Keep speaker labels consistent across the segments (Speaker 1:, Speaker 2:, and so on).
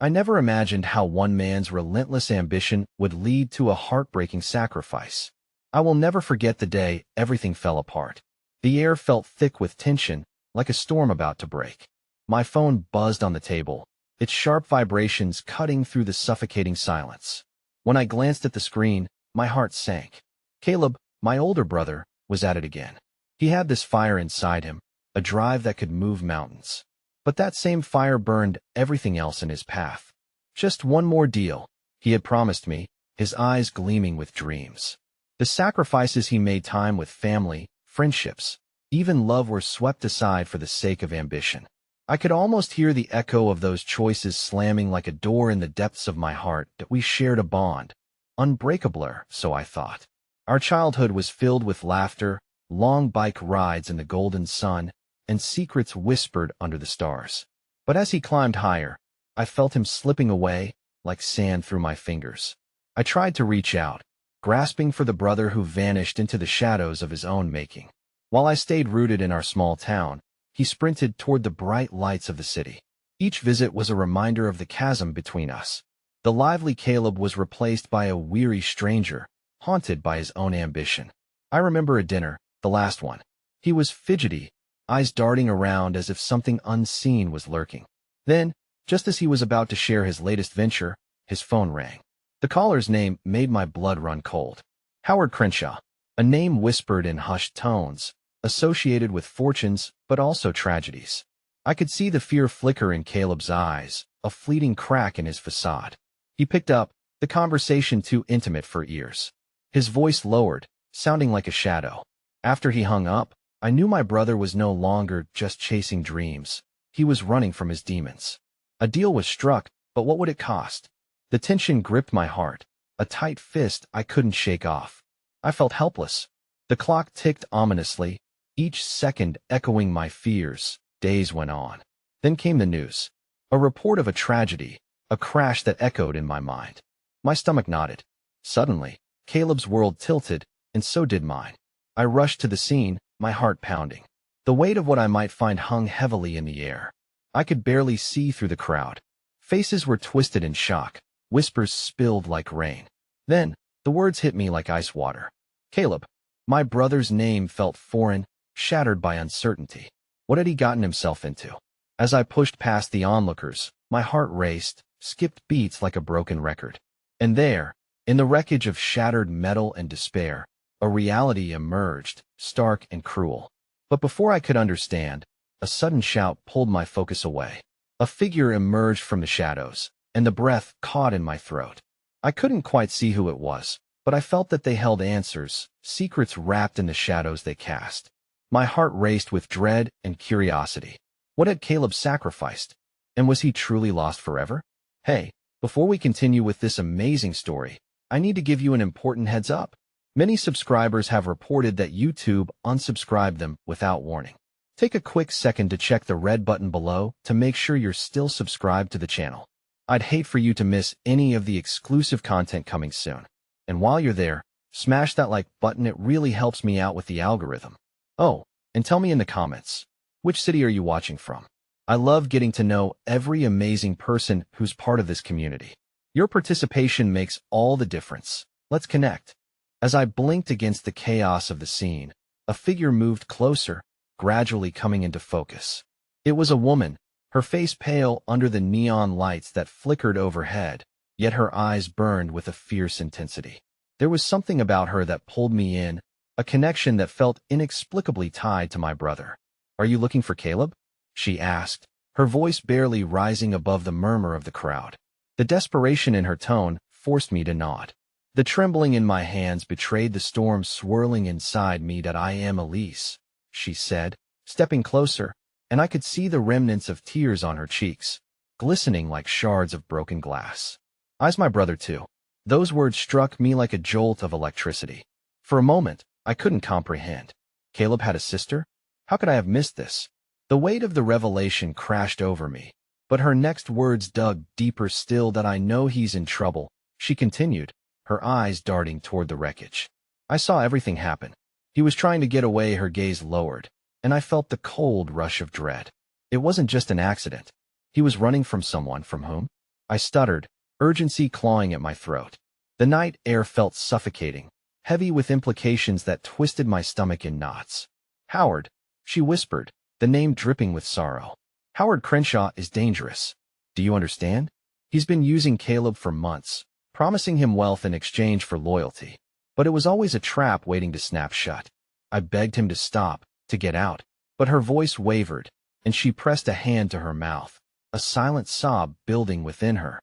Speaker 1: I never imagined how one man's relentless ambition would lead to a heartbreaking sacrifice. I will never forget the day everything fell apart. The air felt thick with tension, like a storm about to break. My phone buzzed on the table, its sharp vibrations cutting through the suffocating silence. When I glanced at the screen, my heart sank. Caleb, my older brother, was at it again. He had this fire inside him, a drive that could move mountains. But that same fire burned everything else in his path. Just one more deal, he had promised me, his eyes gleaming with dreams. The sacrifices he made, time with family, friendships, even love, were swept aside for the sake of ambition. I could almost hear the echo of those choices slamming like a door in the depths of my heart. That we shared a bond, unbreakable, so I thought. Our childhood was filled with laughter, long bike rides in the golden sun, and secrets whispered under the stars. But as he climbed higher, I felt him slipping away, like sand through my fingers. I tried to reach out, grasping for the brother who vanished into the shadows of his own making. While I stayed rooted in our small town, he sprinted toward the bright lights of the city. Each visit was a reminder of the chasm between us. The lively Caleb was replaced by a weary stranger, haunted by his own ambition. I remember a dinner, the last one. He was fidgety, eyes darting around as if something unseen was lurking. Then, just as he was about to share his latest venture, his phone rang. The caller's name made my blood run cold. Howard Crenshaw, a name whispered in hushed tones, associated with fortunes but also tragedies. I could see the fear flicker in Caleb's eyes, a fleeting crack in his facade. He picked up, the conversation too intimate for ears. His voice lowered, sounding like a shadow. After he hung up, I knew my brother was no longer just chasing dreams. He was running from his demons. A deal was struck, but what would it cost? The tension gripped my heart, a tight fist I couldn't shake off. I felt helpless. The clock ticked ominously, each second echoing my fears. Days went on. Then came the news. A report of a tragedy, a crash that echoed in my mind. My stomach knotted. Suddenly, Caleb's world tilted, and so did mine. I rushed to the scene, my heart pounding. The weight of what I might find hung heavily in the air. I could barely see through the crowd. Faces were twisted in shock, whispers spilled like rain. Then, the words hit me like ice water. Caleb. My brother's name felt foreign, shattered by uncertainty. What had he gotten himself into? As I pushed past the onlookers, my heart raced, skipped beats like a broken record. And there, in the wreckage of shattered metal and despair, a reality emerged, stark and cruel. But before I could understand, a sudden shout pulled my focus away. A figure emerged from the shadows, and the breath caught in my throat. I couldn't quite see who it was, but I felt that they held answers, secrets wrapped in the shadows they cast. My heart raced with dread and curiosity. What had Caleb sacrificed? And was he truly lost forever? Hey, before we continue with this amazing story, I need to give you an important heads up. Many subscribers have reported that YouTube unsubscribed them without warning. Take a quick second to check the red button below to make sure you're still subscribed to the channel. I'd hate for you to miss any of the exclusive content coming soon. And while you're there, smash that like button. It really helps me out with the algorithm. Oh, and tell me in the comments, which city are you watching from? I love getting to know every amazing person who's part of this community. Your participation makes all the difference. Let's connect. As I blinked against the chaos of the scene, a figure moved closer, gradually coming into focus. It was a woman, her face pale under the neon lights that flickered overhead, yet her eyes burned with a fierce intensity. There was something about her that pulled me in, a connection that felt inexplicably tied to my brother. "Are you looking for Caleb?" she asked, her voice barely rising above the murmur of the crowd. The desperation in her tone forced me to nod. The trembling in my hands betrayed the storm swirling inside me. "That I am Elise," she said, stepping closer, and I could see the remnants of tears on her cheeks, glistening like shards of broken glass. "I's my brother too." Those words struck me like a jolt of electricity. For a moment, I couldn't comprehend. Caleb had a sister? How could I have missed this? The weight of the revelation crashed over me, but her next words dug deeper still. "That I know he's in trouble," she continued, her eyes darting toward the wreckage. "I saw everything happen. He was trying to get away." Her gaze lowered, and I felt the cold rush of dread. It wasn't just an accident. He was running from someone. From whom? I stuttered, urgency clawing at my throat. The night air felt suffocating, heavy with implications that twisted my stomach in knots. Howard, she whispered, the name dripping with sorrow. Howard Crenshaw is dangerous. Do you understand? He's been using Caleb for months, promising him wealth in exchange for loyalty. But it was always a trap waiting to snap shut. I begged him to stop, to get out, but her voice wavered, and she pressed a hand to her mouth, a silent sob building within her.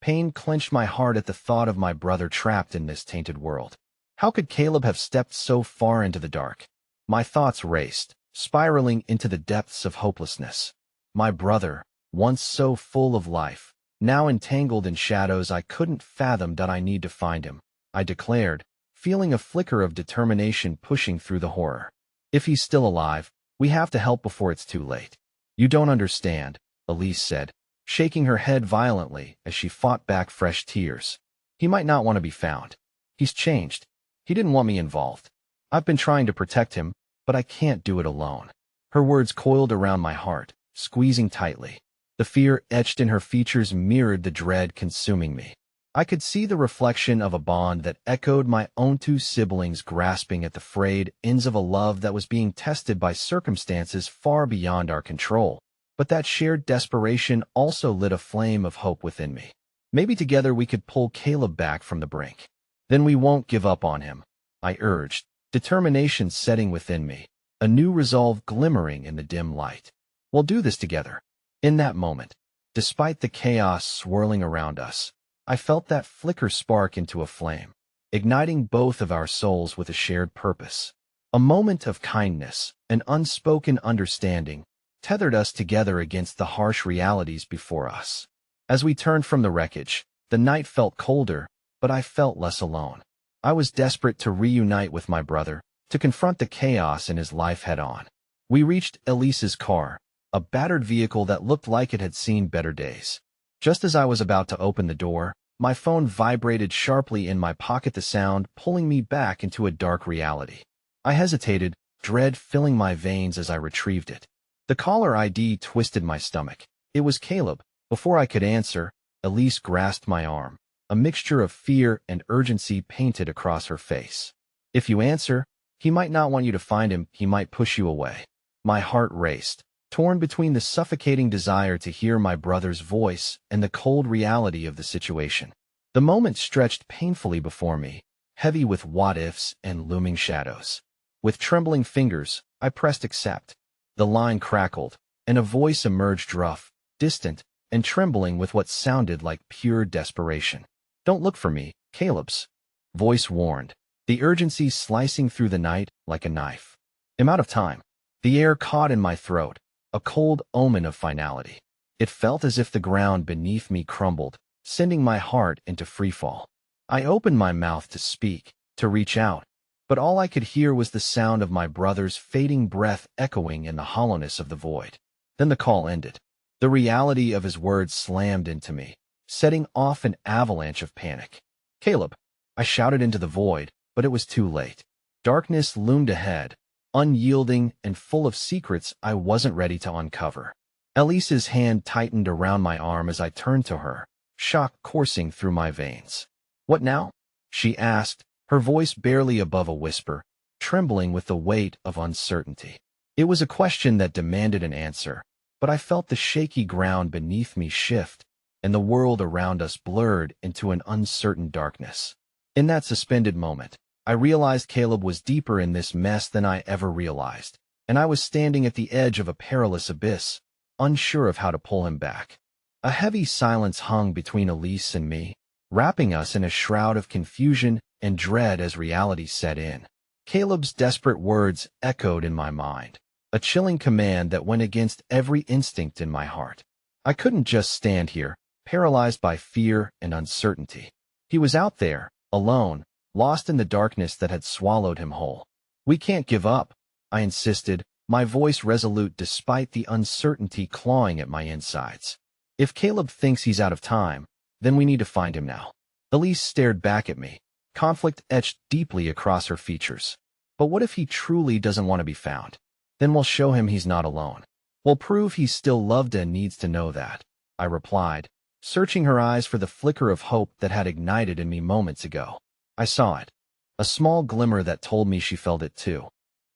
Speaker 1: Pain clenched my heart at the thought of my brother trapped in this tainted world. How could Caleb have stepped so far into the dark? My thoughts raced, spiraling into the depths of hopelessness. My brother, once so full of life, now entangled in shadows I couldn't fathom. That I need to find him, I declared, feeling a flicker of determination pushing through the horror. If he's still alive, we have to help before it's too late. You don't understand, Elise said, shaking her head violently as she fought back fresh tears. He might not want to be found. He's changed. He didn't want me involved. I've been trying to protect him, but I can't do it alone. Her words coiled around my heart, squeezing tightly. The fear etched in her features mirrored the dread consuming me. I could see the reflection of a bond that echoed my own two siblings grasping at the frayed ends of a love that was being tested by circumstances far beyond our control. But that shared desperation also lit a flame of hope within me. Maybe together we could pull Caleb back from the brink. Then we won't give up on him, I urged, determination setting within me, a new resolve glimmering in the dim light. We'll do this together. In that moment, despite the chaos swirling around us, I felt that flicker spark into a flame, igniting both of our souls with a shared purpose. A moment of kindness, an unspoken understanding, tethered us together against the harsh realities before us. As we turned from the wreckage, the night felt colder, but I felt less alone. I was desperate to reunite with my brother, to confront the chaos in his life head-on. We reached Elise's car, a battered vehicle that looked like it had seen better days. Just as I was about to open the door, my phone vibrated sharply in my pocket, the sound pulling me back into a dark reality. I hesitated, dread filling my veins as I retrieved it. The caller ID twisted my stomach. It was Caleb. Before I could answer, Elise grasped my arm. A mixture of fear and urgency painted across her face. If you answer, he might not want you to find him, he might push you away. My heart raced, torn between the suffocating desire to hear my brother's voice and the cold reality of the situation. The moment stretched painfully before me, heavy with what-ifs and looming shadows. With trembling fingers, I pressed accept. The line crackled, and a voice emerged rough, distant, and trembling with what sounded like pure desperation. Don't look for me, Caleb's voice warned, the urgency slicing through the night like a knife. I'm out of time. The air caught in my throat, a cold omen of finality. It felt as if the ground beneath me crumbled, sending my heart into freefall. I opened my mouth to speak, to reach out, but all I could hear was the sound of my brother's fading breath echoing in the hollowness of the void. Then the call ended. The reality of his words slammed into me, setting off an avalanche of panic. Caleb, I shouted into the void, but it was too late. Darkness loomed ahead, unyielding and full of secrets I wasn't ready to uncover. Elise's hand tightened around my arm as I turned to her, shock coursing through my veins. What now? She asked, her voice barely above a whisper, trembling with the weight of uncertainty. It was a question that demanded an answer, but I felt the shaky ground beneath me shift, and the world around us blurred into an uncertain darkness. In that suspended moment, I realized Caleb was deeper in this mess than I ever realized, and I was standing at the edge of a perilous abyss, unsure of how to pull him back. A heavy silence hung between Elise and me, wrapping us in a shroud of confusion and dread as reality set in. Caleb's desperate words echoed in my mind, a chilling command that went against every instinct in my heart. I couldn't just stand here, paralyzed by fear and uncertainty. He was out there, alone, lost in the darkness that had swallowed him whole. We can't give up, I insisted, my voice resolute despite the uncertainty clawing at my insides. If Caleb thinks he's out of time, then we need to find him now. Elise stared back at me, conflict etched deeply across her features. But what if he truly doesn't want to be found? Then we'll show him he's not alone. We'll prove he's still loved and needs to know that, I replied, searching her eyes for the flicker of hope that had ignited in me moments ago. I saw it. A small glimmer that told me she felt it too.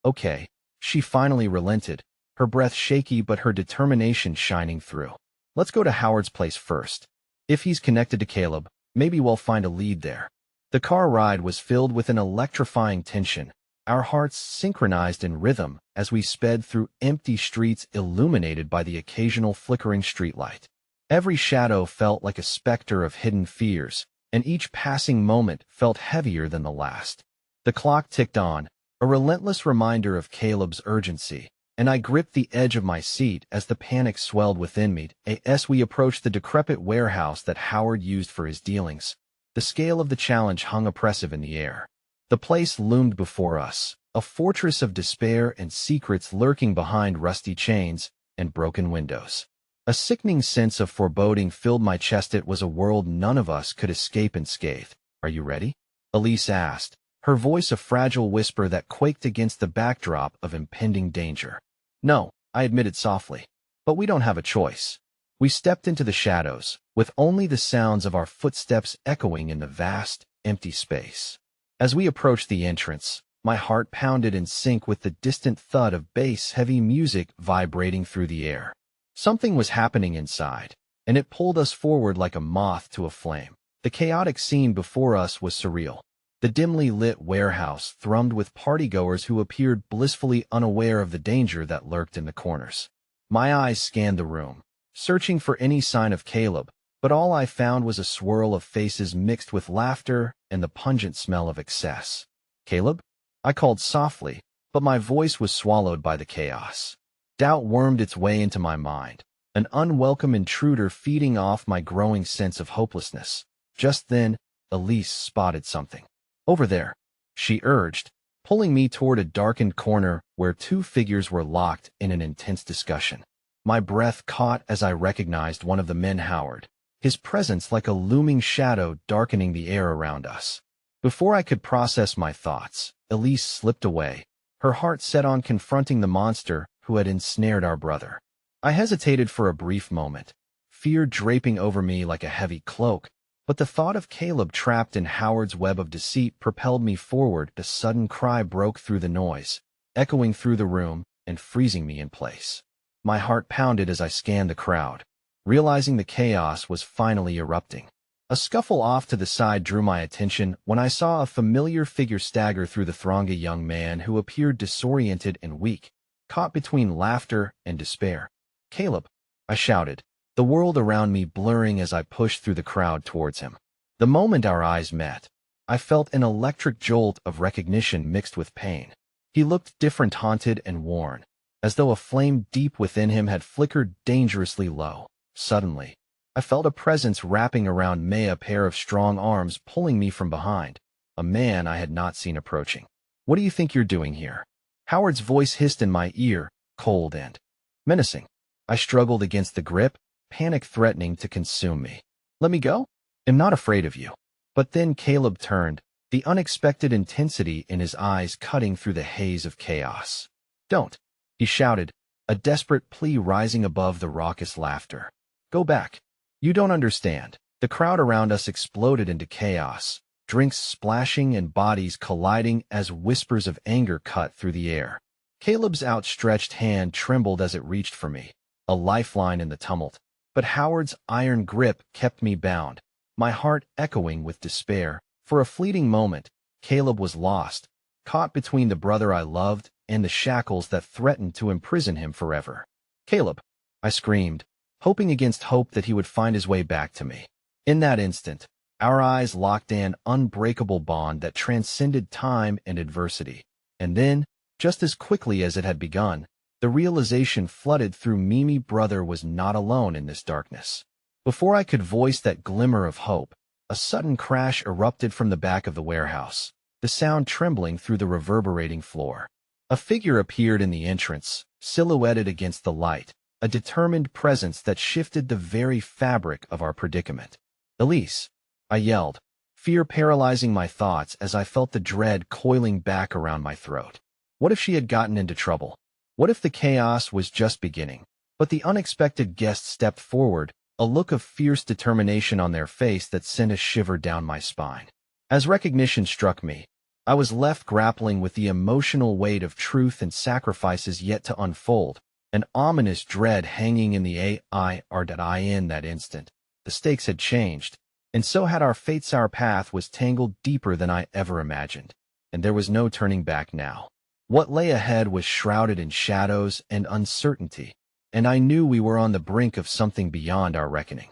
Speaker 1: Okay, she finally relented, her breath shaky but her determination shining through. Let's go to Howard's place first. If he's connected to Caleb, maybe we'll find a lead there. The car ride was filled with an electrifying tension, our hearts synchronized in rhythm as we sped through empty streets illuminated by the occasional flickering streetlight. Every shadow felt like a specter of hidden fears, and each passing moment felt heavier than the last. The clock ticked on, a relentless reminder of Caleb's urgency, and I gripped the edge of my seat as the panic swelled within me as we approached the decrepit warehouse that Howard used for his dealings. The scale of the challenge hung oppressive in the air. The place loomed before us, a fortress of despair and secrets lurking behind rusty chains and broken windows. A sickening sense of foreboding filled my chest. It was a world none of us could escape unscathed. Are you ready? Elise asked, her voice a fragile whisper that quaked against the backdrop of impending danger. No, I admitted softly. But we don't have a choice. We stepped into the shadows, with only the sounds of our footsteps echoing in the vast, empty space. As we approached the entrance, my heart pounded in sync with the distant thud of bass-heavy music vibrating through the air. Something was happening inside, and it pulled us forward like a moth to a flame. The chaotic scene before us was surreal. The dimly lit warehouse thrummed with partygoers who appeared blissfully unaware of the danger that lurked in the corners. My eyes scanned the room, searching for any sign of Caleb, but all I found was a swirl of faces mixed with laughter and the pungent smell of excess. Caleb? I called softly, but my voice was swallowed by the chaos. Doubt wormed its way into my mind, an unwelcome intruder feeding off my growing sense of hopelessness. Just then, Elise spotted something. Over there, she urged, pulling me toward a darkened corner where two figures were locked in an intense discussion. My breath caught as I recognized one of the men, Howard, his presence like a looming shadow darkening the air around us. Before I could process my thoughts, Elise slipped away, her heart set on confronting the monster who had ensnared our brother. I hesitated for a brief moment, fear draping over me like a heavy cloak, but the thought of Caleb trapped in Howard's web of deceit propelled me forward. A sudden cry broke through the noise, echoing through the room and freezing me in place. My heart pounded as I scanned the crowd, realizing the chaos was finally erupting. A scuffle off to the side drew my attention when I saw a familiar figure stagger through the throng, a young man who appeared disoriented and weak, caught between laughter and despair. Caleb, I shouted, the world around me blurring as I pushed through the crowd towards him. The moment our eyes met, I felt an electric jolt of recognition mixed with pain. He looked different, haunted and worn, as though a flame deep within him had flickered dangerously low. Suddenly, I felt a presence wrapping around me, a pair of strong arms pulling me from behind, a man I had not seen approaching. What do you think you're doing here? Howard's voice hissed in my ear, cold and menacing. I struggled against the grip, panic threatening to consume me. Let me go? I'm not afraid of you. But then Caleb turned, the unexpected intensity in his eyes cutting through the haze of chaos. Don't, he shouted, a desperate plea rising above the raucous laughter. Go back. You don't understand. The crowd around us exploded into chaos, drinks splashing and bodies colliding as whispers of anger cut through the air. Caleb's outstretched hand trembled as it reached for me, a lifeline in the tumult. But Howard's iron grip kept me bound, my heart echoing with despair. For a fleeting moment, Caleb was lost, caught between the brother I loved and the shackles that threatened to imprison him forever. Caleb, I screamed, hoping against hope that he would find his way back to me. In that instant, our eyes locked in an unbreakable bond that transcended time and adversity. And then, just as quickly as it had begun, the realization flooded through me, brother was not alone in this darkness. Before I could voice that glimmer of hope, a sudden crash erupted from the back of the warehouse, the sound trembling through the reverberating floor. A figure appeared in the entrance, silhouetted against the light, a determined presence that shifted the very fabric of our predicament. Elise, I yelled, fear paralyzing my thoughts as I felt the dread coiling back around my throat. What if she had gotten into trouble? What if the chaos was just beginning? But the unexpected guest stepped forward, a look of fierce determination on their face that sent a shiver down my spine. As recognition struck me, I was left grappling with the emotional weight of truth and sacrifices yet to unfold, an ominous dread hanging in the air in that instant. The stakes had changed, and so had our fates. Our path was tangled deeper than I ever imagined, and there was no turning back now. What lay ahead was shrouded in shadows and uncertainty, and I knew we were on the brink of something beyond our reckoning.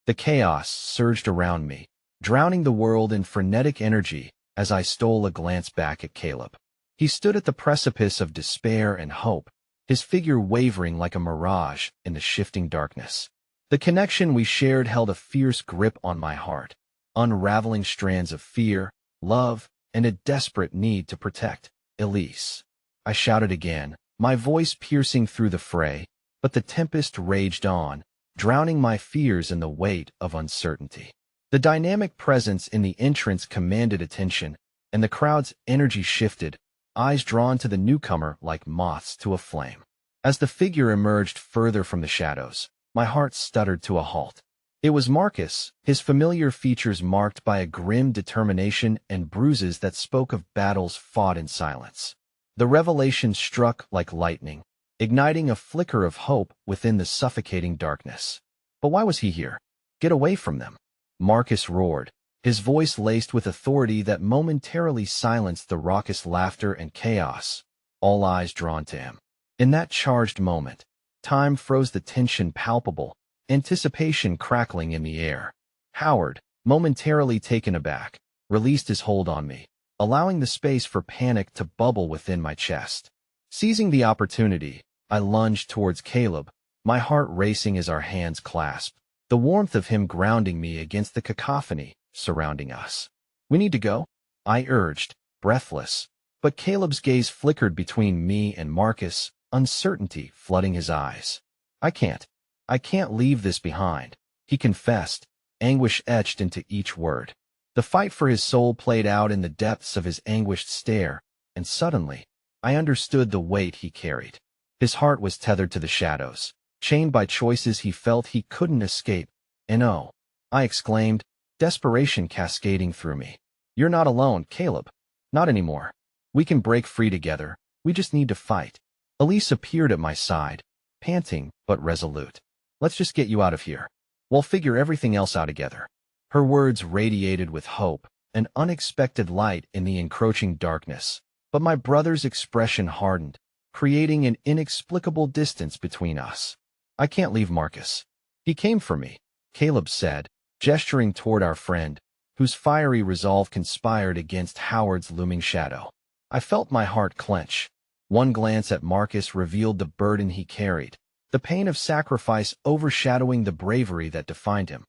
Speaker 1: The chaos surged around me, drowning the world in frenetic energy as I stole a glance back at Caleb. He stood at the precipice of despair and hope, his figure wavering like a mirage in the shifting darkness. The connection we shared held a fierce grip on my heart, unraveling strands of fear, love, and a desperate need to protect Elise. I shouted again, my voice piercing through the fray, but the tempest raged on, drowning my fears in the weight of uncertainty. The dynamic presence in the entrance commanded attention, and the crowd's energy shifted, eyes drawn to the newcomer like moths to a flame. As the figure emerged further from the shadows, my heart stuttered to a halt. It was Marcus, his familiar features marked by a grim determination and bruises that spoke of battles fought in silence. The revelation struck like lightning, igniting a flicker of hope within the suffocating darkness. But why was he here? Get away from them! Marcus roared, his voice laced with authority that momentarily silenced the raucous laughter and chaos, all eyes drawn to him. In that charged moment, time froze, the tension palpable, anticipation crackling in the air. Howard, momentarily taken aback, released his hold on me, allowing the space for panic to bubble within my chest. Seizing the opportunity, I lunged towards Caleb, my heart racing as our hands clasped, the warmth of him grounding me against the cacophony surrounding us. "We need to go," I urged, breathless, but Caleb's gaze flickered between me and Marcus, uncertainty flooding his eyes. I can't leave this behind," he confessed, anguish etched into each word. The fight for his soul played out in the depths of his anguished stare, and suddenly, I understood the weight he carried. His heart was tethered to the shadows, chained by choices he felt he couldn't escape. "And oh," I exclaimed, desperation cascading through me. "You're not alone, Caleb. Not anymore. We can break free together. We just need to fight." Elise appeared at my side, panting but resolute. "Let's just get you out of here. We'll figure everything else out together." Her words radiated with hope, an unexpected light in the encroaching darkness. But my brother's expression hardened, creating an inexplicable distance between us. "I can't leave Marcus. He came for me," Caleb said, gesturing toward our friend, whose fiery resolve conspired against Howard's looming shadow. I felt my heart clench. One glance at Marcus revealed the burden he carried, the pain of sacrifice overshadowing the bravery that defined him.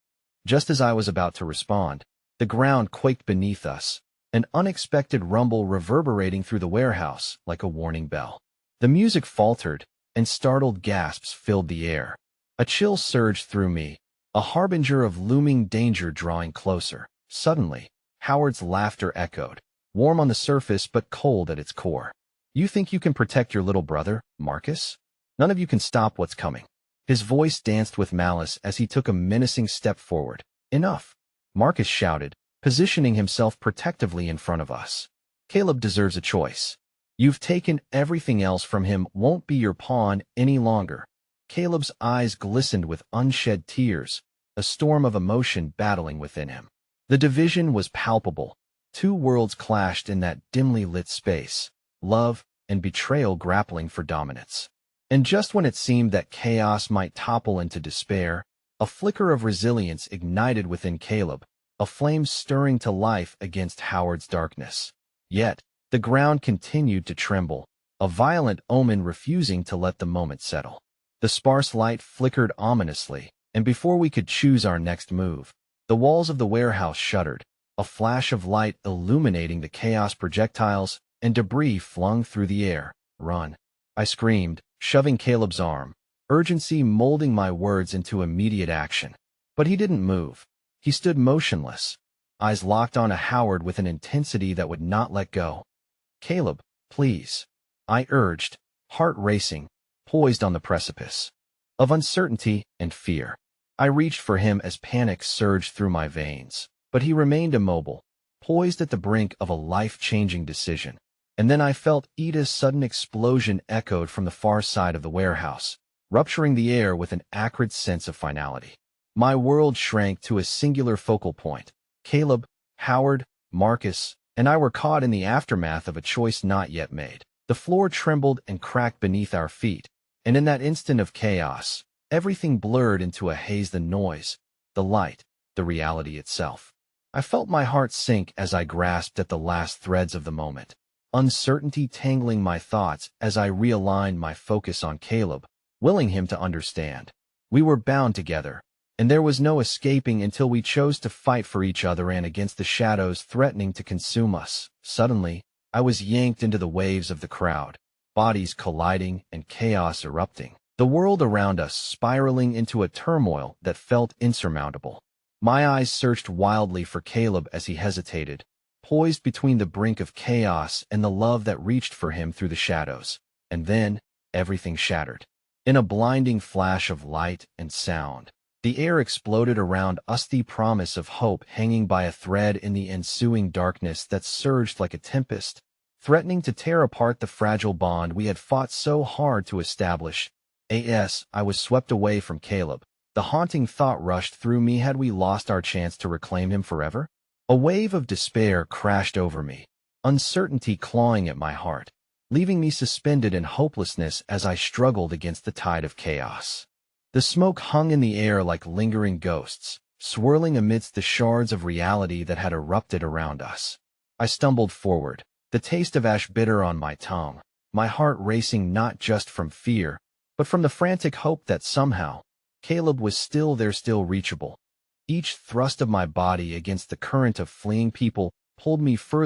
Speaker 1: Just as I was about to respond, the ground quaked beneath us, an unexpected rumble reverberating through the warehouse like a warning bell. The music faltered, and startled gasps filled the air. A chill surged through me, a harbinger of looming danger drawing closer. Suddenly, Howard's laughter echoed, warm on the surface but cold at its core. "You think you can protect your little brother, Marcus? None of you can stop what's coming." His voice danced with malice as he took a menacing step forward. "Enough," Marcus shouted, positioning himself protectively in front of us. "Caleb deserves a choice. You've taken everything else from him, won't be your pawn any longer." Caleb's eyes glistened with unshed tears, a storm of emotion battling within him. The division was palpable. Two worlds clashed in that dimly lit space, love and betrayal grappling for dominance. And just when it seemed that chaos might topple into despair, a flicker of resilience ignited within Caleb, a flame stirring to life against Howard's darkness. Yet, the ground continued to tremble, a violent omen refusing to let the moment settle. The sparse light flickered ominously, and before we could choose our next move, the walls of the warehouse shuddered, a flash of light illuminating the chaos projectiles and debris flung through the air. "Run!" I screamed, shoving Caleb's arm, urgency molding my words into immediate action. But he didn't move. He stood motionless, eyes locked on Howard with an intensity that would not let go. "Caleb, please," I urged, heart racing, poised on the precipice of uncertainty and fear. I reached for him as panic surged through my veins, but he remained immobile, poised at the brink of a life-changing decision. And then I felt Ida's sudden explosion echoed from the far side of the warehouse, rupturing the air with an acrid sense of finality. My world shrank to a singular focal point. Caleb, Howard, Marcus, and I were caught in the aftermath of a choice not yet made. The floor trembled and cracked beneath our feet, and in that instant of chaos, everything blurred into a haze: the noise, the light, the reality itself. I felt my heart sink as I grasped at the last threads of the moment, uncertainty tangling my thoughts as I realigned my focus on Caleb, willing him to understand. We were bound together, and there was no escaping until we chose to fight for each other and against the shadows threatening to consume us. Suddenly, I was yanked into the waves of the crowd, bodies colliding and chaos erupting, the world around us spiraling into a turmoil that felt insurmountable. My eyes searched wildly for Caleb as he hesitated, poised between the brink of chaos and the love that reached for him through the shadows. And then, everything shattered. In a blinding flash of light and sound, the air exploded around us, the promise of hope hanging by a thread in the ensuing darkness that surged like a tempest, threatening to tear apart the fragile bond we had fought so hard to establish. I was swept away from Caleb. The haunting thought rushed through me: had we lost our chance to reclaim him forever? A wave of despair crashed over me, uncertainty clawing at my heart, leaving me suspended in hopelessness as I struggled against the tide of chaos. The smoke hung in the air like lingering ghosts, swirling amidst the shards of reality that had erupted around us. I stumbled forward, the taste of ash bitter on my tongue, my heart racing not just from fear, but from the frantic hope that somehow, Caleb was still there, still reachable. Each thrust of my body against the current of fleeing people pulled me further